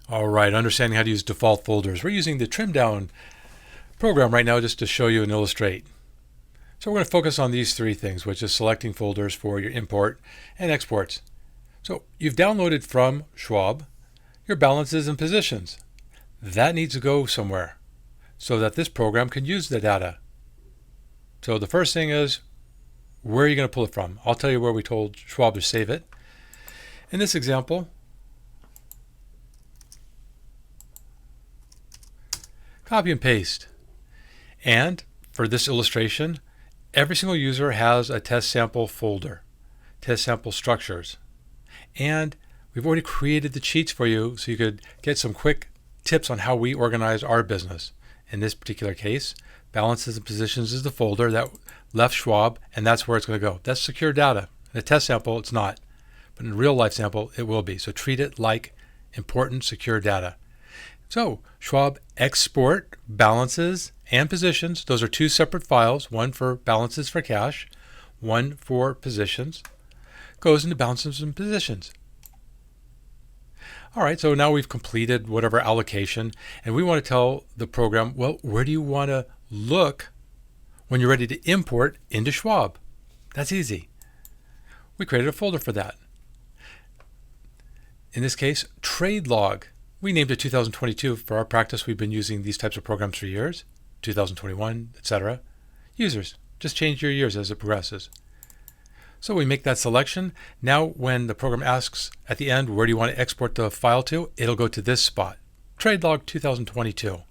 All right, understanding how to use default folders. We're using the trim down program right now just to show you and illustrate. So we're going to focus on these three things, which is selecting folders for your import and exports. So you've downloaded from Schwab your balances and positions. That needs to go somewhere so that this program can use the data. So the first thing is, where are you going to pull it from? I'll tell you where we told Schwab to save it. In this example, copy and paste. And for this illustration, every single user has a test sample folder, test sample structures. And we've already created the cheats for you so you could get some quick tips on how we organize our business. In this particular case, balances and positions is the folder that left Schwab, and that's where it's going to go. That's secure data. In a test sample, it's not. But in a real life sample, it will be. So treat it like important secure data. So Schwab export balances and positions. Those are two separate files, one for balances for cash, one for positions. Goes into balances and positions. All right, so now we've completed whatever allocation, and we want to tell the program, well, where do you want to look when you're ready to import into Schwab? That's easy. We created a folder for that. In this case, trade log. We named it 2022. For our practice, we've been using these types of programs for years, 2021, etc. Users, just change your years as it progresses. So we make that selection. Now when the program asks at the end, where do you want to export the file to? It'll go to this spot, trade log 2022.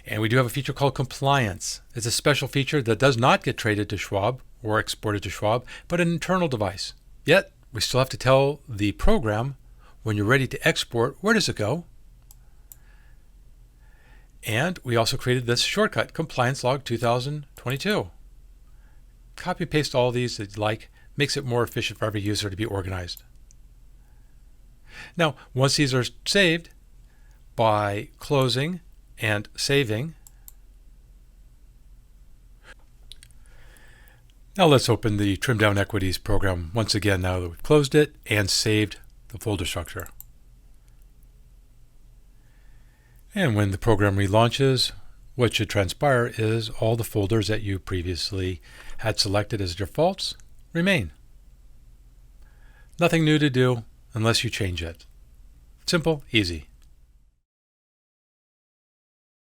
And we do have a feature called compliance. It's a special feature that does not get traded to Schwab or exported to Schwab, but an internal device. Yet we still have to tell the program, when you're ready to export, where does it go? And we also created this shortcut, compliance log 2022. Copy and paste all these that you like, makes it more efficient for every user to be organized. Now, once these are saved, by closing and saving, now let's open the Trim Down Equities program once again now that we've closed it and saved the folder structure. And when the program relaunches, what should transpire is all the folders that you previously had selected as defaults remain. Nothing new to do unless you change it. Simple, easy.